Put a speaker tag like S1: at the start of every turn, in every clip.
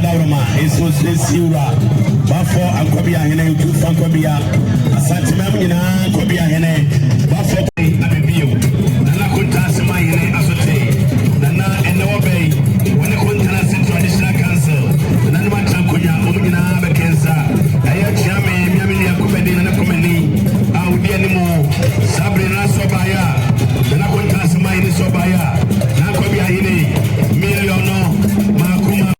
S1: Daurama, is Ura, Buffo, and Kobia Hene, two Fankobia, a Santimamina, Kobia Hene, Buffo, Abibio, Nana Kuntasima Hene, Asote, Nana and Nobe, when the Kuntanas Traditional Council, Nana Chankuya, Umina, Bekenza, Ayachame, Yamilia Kumedi, and a Kumeni, Audianimo, Sabrina Sobaya, Nana Kuntasima Hene Sobaya, Nakobia Hene, Miliono, Makuma.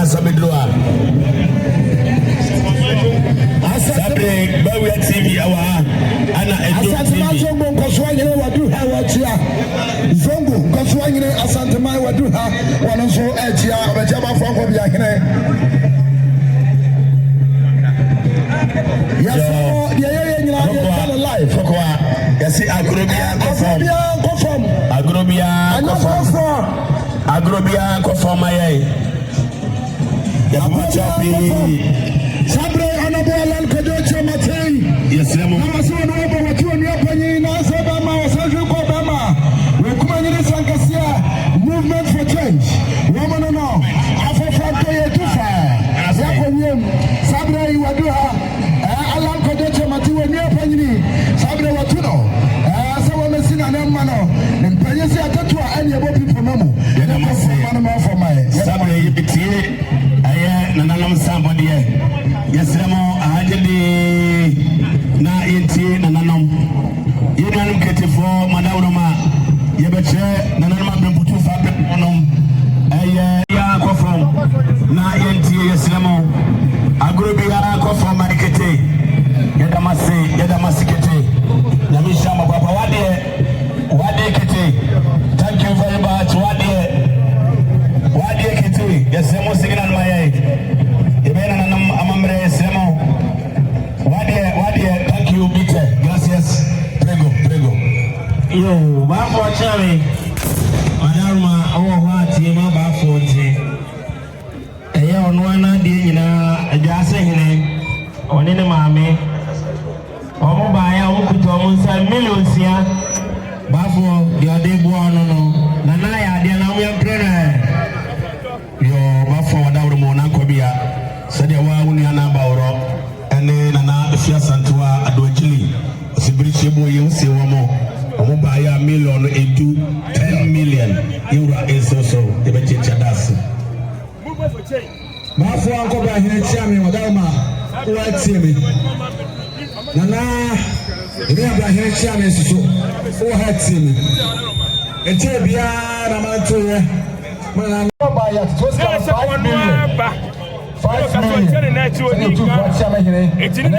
S1: Sabidroa. Sabre Bawia TV awa ana Edo TV.
S2: Zongo Koswanyine wadu ha watia. Zongo Koswanyine Asantema wadu ha wanonso etia obejaba franco bia hene. Yes, the nyina dey live.
S1: Kokwa. Yes, Agrobia confirm. Agrobia confirm aye.
S2: Sabre anabola Kodocha Matei.
S1: Yes, Lemo.
S2: Amasono obo watu ni apanyi na Sebama wasaje ko Bama. We kuma nyine sankasia movement for change. Woman no. Afofra to ye tufa. Yako nyem. Sabre iwaduha. Alan Kodocha Matei we ni apanyi. Sabre watu no. Sawa mesina na mano. Mpanyi si atatu ani ebo people memo.
S1: Yena mase. Sabre yibitie. Aye nananam somebody. Yes, Ramo, I had na enti nananam. Yedanum kete for Madawroma. Yebeche nananam bembutu fa beponom. Aye ya ko from na enti yes Ramo. Agrobia ko from markete. Yedamasi kete. Nyamisha mababa wade kete. Thank you very much. Wade kete. Yes, Ramo signal my head. Thank you, Peter. Gracias. Prego.
S3: Yo, bafo chame. Adaruma awo hati ma bafo ti. Eya ono ana de nyina adwase hene. One ne maame. Omo ba ya wo kuto omo nsa millions ya. Bafo de ode bo ono no. Na na ya de na wo yemprena.
S1: Yo, bafo Wadawroma na nkobia. Sadia wa woni ana bawro. Ene nana efia santua adojili. Osibiriche bo ye nse womo. Omo ba ya million edu 10 million euro esoso ebechecha das.
S2: Bafo anko ba hene chiame Wadawroma wa tiemi. Nana ebe ba hene chiame susu o ha tiemi. Eche bia na mantoye. Mana ba ya to ska 5 million. 5 million. It's in the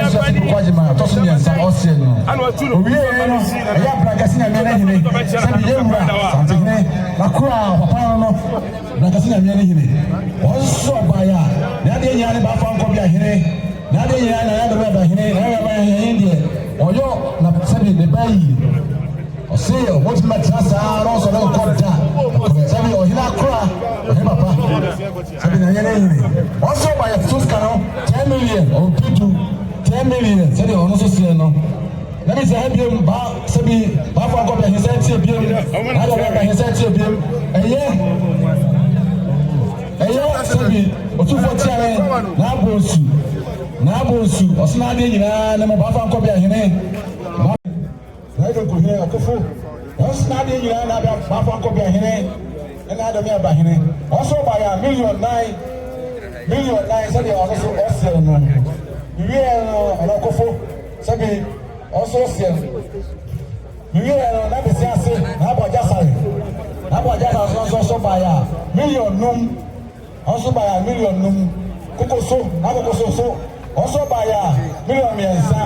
S2: also by a 10 million or 10 million. Say the honest say no. Let me say him ba sabi ba for go be he say tie biem. I don't know he say tie biem. Eye sabi o tu for tie na bosu osna de nyina na ba for go be he ne. Na go here akofo. Osna de nyina na ba for go be he ne. And I don't know about him. Also by a million nine, so they are also Ossian. We are an Okofo, Sabi, also Ossian. We are not the same, Naba Jasari. Naba Jasari also by a million num, also by a million num, Cocoso, Nabocoso, also by a million Miansa,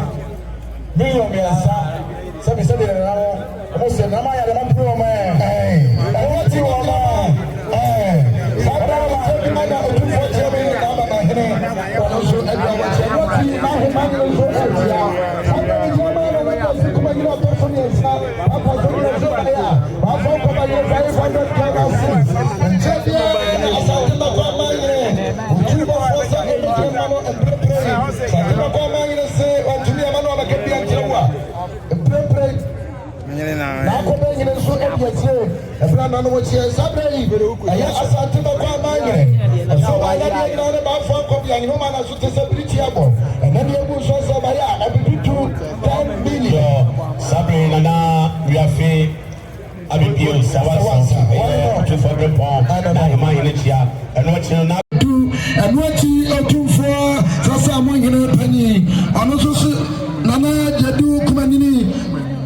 S2: Sabi said, almost a Namaya, the Mampu man. What you want?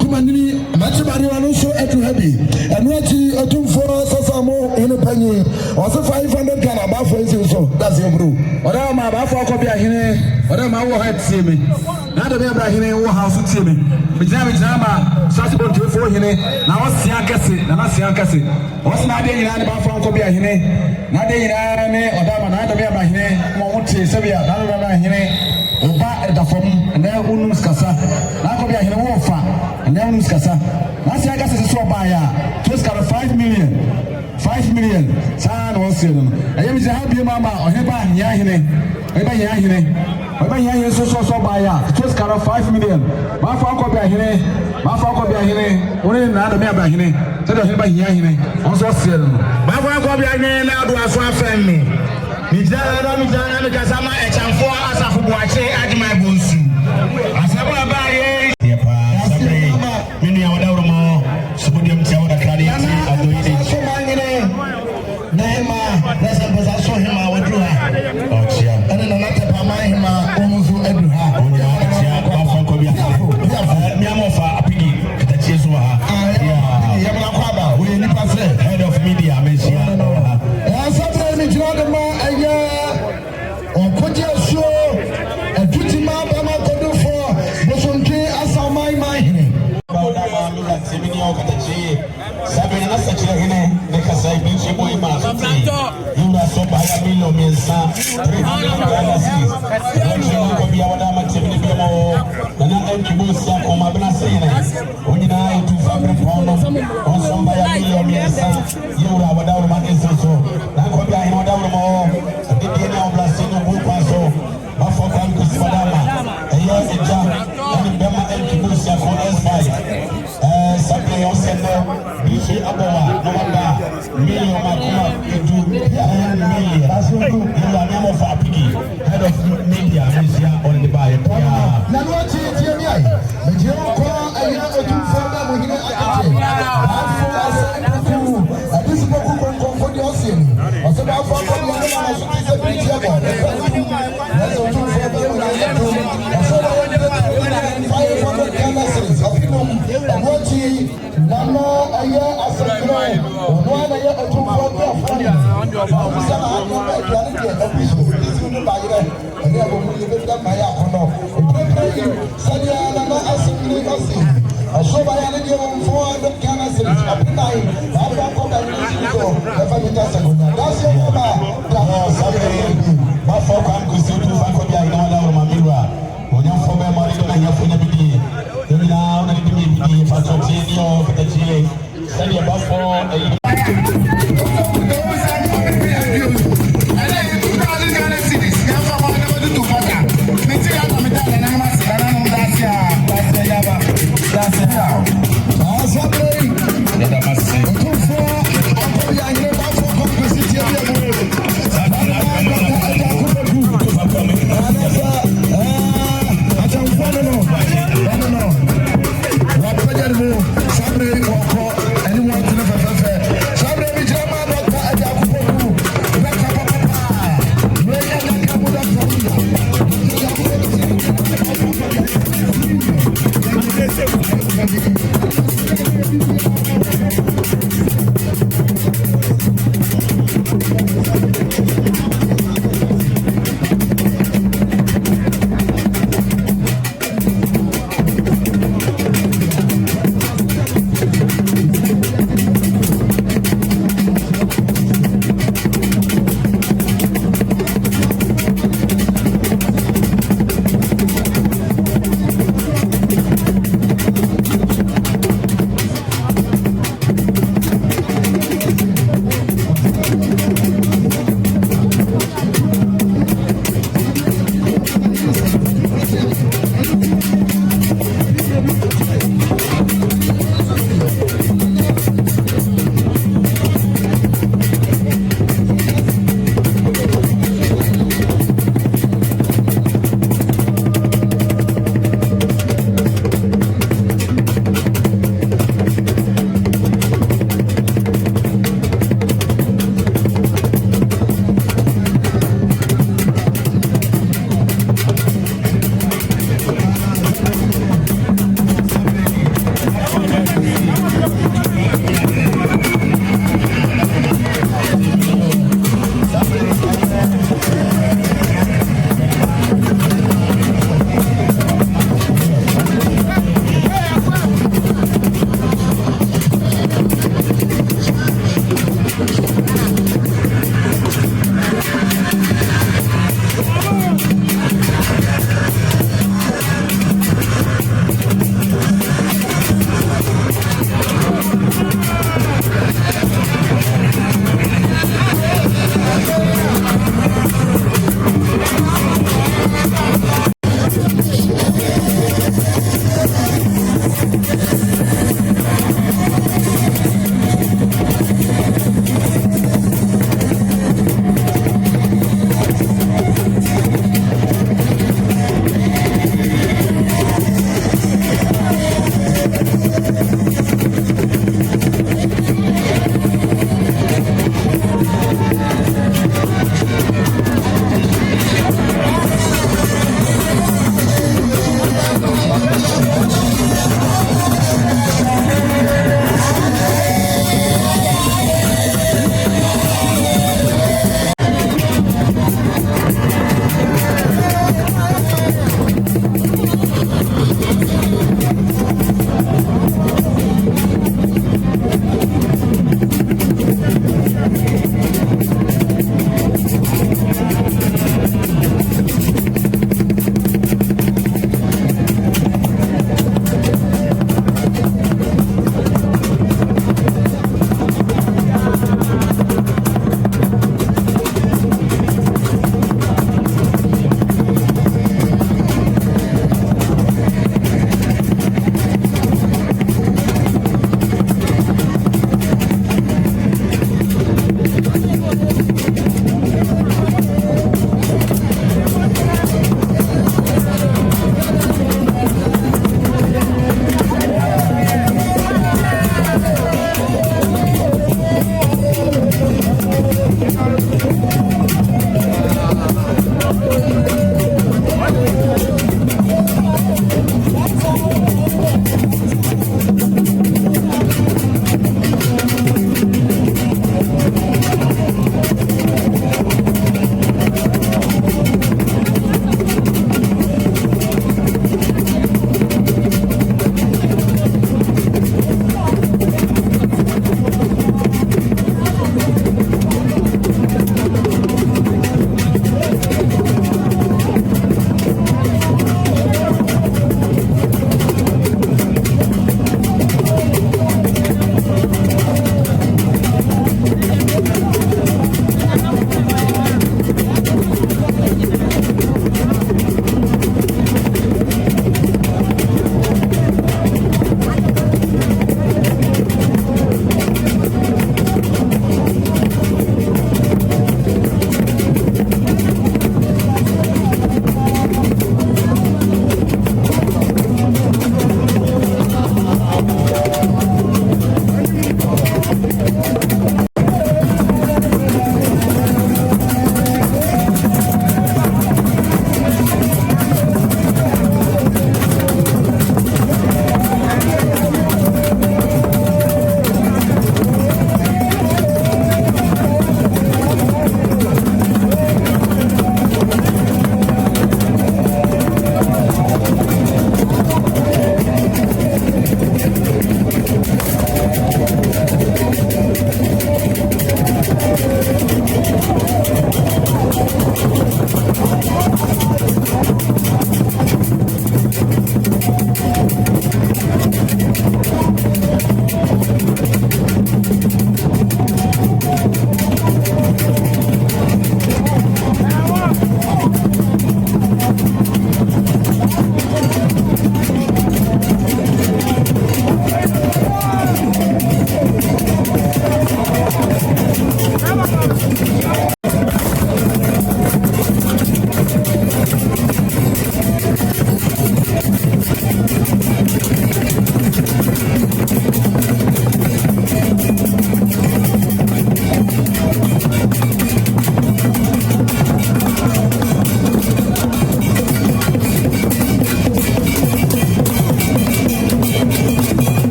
S2: Kumandini, Machibari Wanuso, Etu Hebi, and what you are doing for Sasa mo in a penny. Also 500 can about for so that's your group. Whatever my baffle copy a hine, whatever my war had see me. Not the Abraham house to see me. Bijama, Sasbo to 4 hine. Now what's Siakasi, Namasiakasi. What's not the United Baffle copy a hine? Not the United or Dama, not the Abraham, Monte, Sevilla, not the Abraham. Oba at the form and then Unums Cassa. Now copy a hine wofa and then Unums Cassa. Nasiakas is so by just got 5 million. 5 million. San was saying, I am happy mamma or Heba Yahine. Heba Yahine. Heba Yahine so by just got 5 million. My father copy a hine. My father copy a hine. Only another Mabahine. Said Heba Yahine. Also said, my father copy a hine now do as one family. Mijana Mikasama and Chamfor as a Fubuache at my Bunsu. As a Babaye, many of our more Subudium Tower Canadian are doing it. Naima, let's have show him our Dua. And then another Pamahima, almost Edha. Miamofa, a piggy, the Chiswa. Yamakwaba, we need to say, head of media, Messiah. Sometimes you know the more a year or put your show a duty man Bama could do for Bosunke as a my mind. Sabina such a hine, because I been she boy man. You are so by a million means, $300. You be our activity and I am to move some on my Brasina. When you die to fabric on some by a million means, you are without my so. Now, what I know down more, the beginning of Brasino will pass off. Bafokan Kuswadama, a year a jump, and Bema and Kibusa for S5. Something else and Bishi Abawa, November, million Makuma, into million. That's what you are name of a piggy, head of media, Asia on the buy. Now, what's it, Jimmy? The Joe call a year or two for them with this book will comfort your sin. I said, I'll follow the picture. That's what you said. I said, I wanted to 500 canvases of people. And what he Nano a year as a girl, or 1 year or 2 for their family. I said, I know that you are a bishop. This is the Bible. And they will live them by Apono. Sadia, as I saw by a little 400 canvases of the night. I've got that's your mama. That's your mama.